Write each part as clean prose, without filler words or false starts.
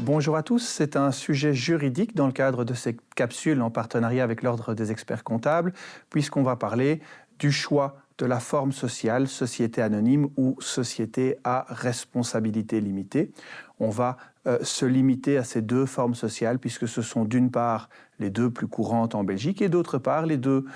Bonjour à tous, c'est un sujet juridique dans le cadre de ces capsules en partenariat avec l'Ordre des experts comptables, puisqu'on va parler du choix de la forme sociale, société anonyme ou société à responsabilité limitée. On va se limiter à ces deux formes sociales puisque ce sont d'une part les deux plus courantes en Belgique et d'autre part les deux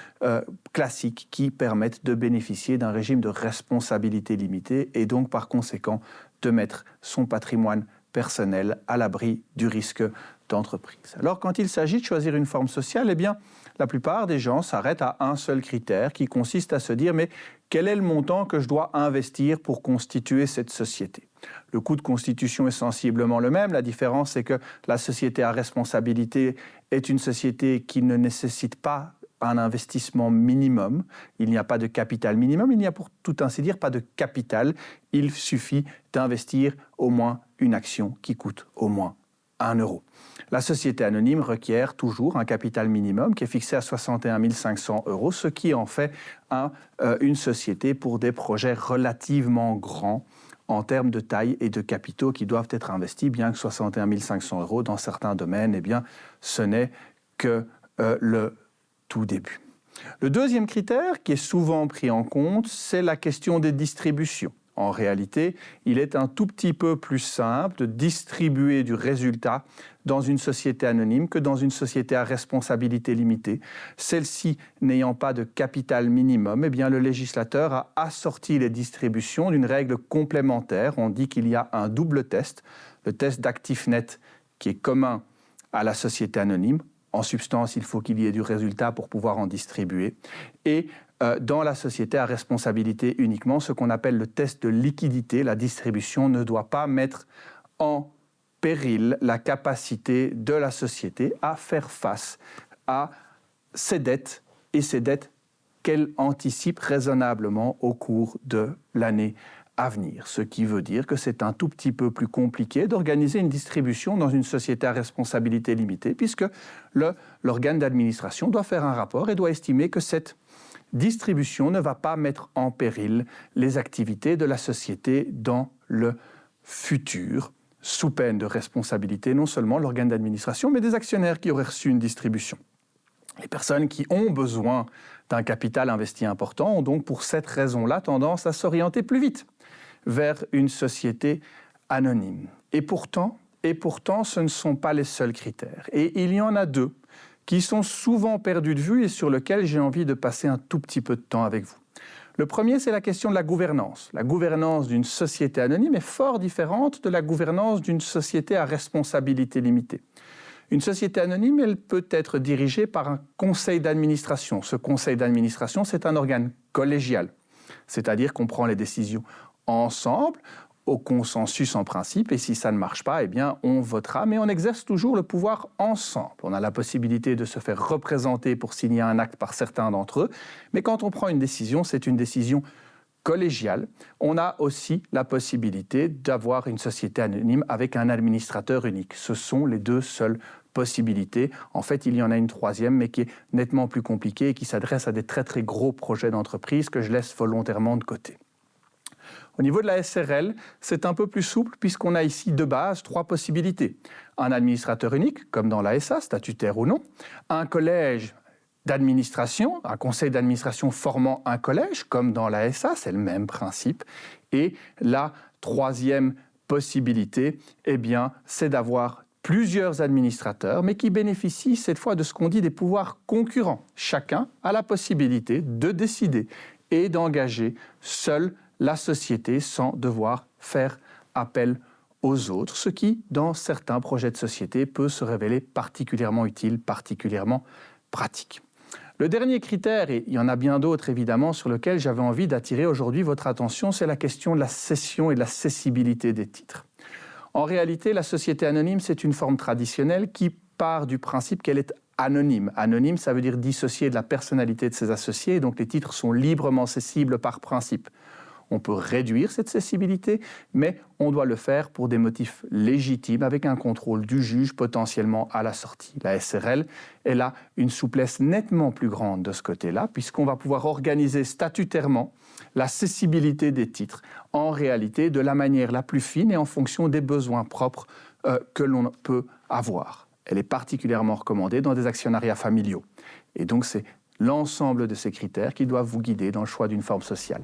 classiques qui permettent de bénéficier d'un régime de responsabilité limitée et donc par conséquent de mettre son patrimoine personnel à l'abri du risque d'entreprise. Alors quand il s'agit de choisir une forme sociale, eh bien la plupart des gens s'arrêtent à un seul critère qui consiste à se dire mais quel est le montant que je dois investir pour constituer cette société ? Le coût de constitution est sensiblement le même. La différence, c'est que la société à responsabilité est une société qui ne nécessite pas un investissement minimum. Il n'y a pas de capital minimum. Il n'y a pour tout ainsi dire pas de capital. Il suffit d'investir au moins une action qui coûte au moins 1 euro. La société anonyme requiert toujours un capital minimum qui est fixé à 61 500 euros, ce qui en fait une société pour des projets relativement grands en termes de taille et de capitaux qui doivent être investis, bien que 61 500 euros dans certains domaines, eh bien, ce n'est que le tout début. Le deuxième critère qui est souvent pris en compte, c'est la question des distributions. En réalité, il est un tout petit peu plus simple de distribuer du résultat dans une société anonyme que dans une société à responsabilité limitée. Celle-ci n'ayant pas de capital minimum, eh bien, le législateur a assorti les distributions d'une règle complémentaire. On dit qu'il y a un double test, le test d'actifs nets qui est commun à la société anonyme. En substance, il faut qu'il y ait du résultat pour pouvoir en distribuer. Et dans la société à responsabilité uniquement, ce qu'on appelle le test de liquidité, la distribution ne doit pas mettre en péril la capacité de la société à faire face à ses dettes et ses dettes qu'elle anticipe raisonnablement au cours de l'année à venir. Ce qui veut dire que c'est un tout petit peu plus compliqué d'organiser une distribution dans une société à responsabilité limitée puisque l'organe d'administration doit faire un rapport et doit estimer que cette distribution ne va pas mettre en péril les activités de la société dans le futur, sous peine de responsabilité non seulement de l'organe d'administration, mais des actionnaires qui auraient reçu une distribution. Les personnes qui ont besoin d'un capital investi important ont donc pour cette raison-là tendance à s'orienter plus vite vers une société anonyme. Et pourtant, ce ne sont pas les seuls critères. Et il y en a deux qui sont souvent perdus de vue et sur lesquels j'ai envie de passer un tout petit peu de temps avec vous. Le premier, c'est la question de la gouvernance. La gouvernance d'une société anonyme est fort différente de la gouvernance d'une société à responsabilité limitée. Une société anonyme, elle peut être dirigée par un conseil d'administration. Ce conseil d'administration, c'est un organe collégial, c'est-à-dire qu'on prend les décisions ensemble, au consensus en principe, et si ça ne marche pas, eh bien, on votera, mais on exerce toujours le pouvoir ensemble. On a la possibilité de se faire représenter pour signer un acte par certains d'entre eux, mais quand on prend une décision, c'est une décision collégiale. On a aussi la possibilité d'avoir une société anonyme avec un administrateur unique. Ce sont les deux seules possibilités. En fait, il y en a une troisième, mais qui est nettement plus compliquée et qui s'adresse à des très très gros projets d'entreprise que je laisse volontairement de côté. Au niveau de la SRL, c'est un peu plus souple puisqu'on a ici de base 3 possibilités. Un administrateur unique, comme dans la SA, statutaire ou non, un collège d'administration, un conseil d'administration formant un collège, comme dans la SA, c'est le même principe. Et la troisième possibilité, eh bien, c'est d'avoir plusieurs administrateurs, mais qui bénéficient cette fois de ce qu'on dit des pouvoirs concurrents. Chacun a la possibilité de décider et d'engager seul la société sans devoir faire appel aux autres, ce qui, dans certains projets de société, peut se révéler particulièrement utile, particulièrement pratique. Le dernier critère, et il y en a bien d'autres évidemment, sur lequel j'avais envie d'attirer aujourd'hui votre attention, c'est la question de la cession et de la cessibilité des titres. En réalité, la société anonyme, c'est une forme traditionnelle qui part du principe qu'elle est anonyme. Anonyme, ça veut dire dissocié de la personnalité de ses associés, donc les titres sont librement cessibles par principe. On peut réduire cette cessibilité, mais on doit le faire pour des motifs légitimes avec un contrôle du juge potentiellement à la sortie. La SRL, elle a une souplesse nettement plus grande de ce côté-là, puisqu'on va pouvoir organiser statutairement la cessibilité des titres, en réalité de la manière la plus fine et en fonction des besoins propres que l'on peut avoir. Elle est particulièrement recommandée dans des actionnariats familiaux. Et donc c'est l'ensemble de ces critères qui doivent vous guider dans le choix d'une forme sociale.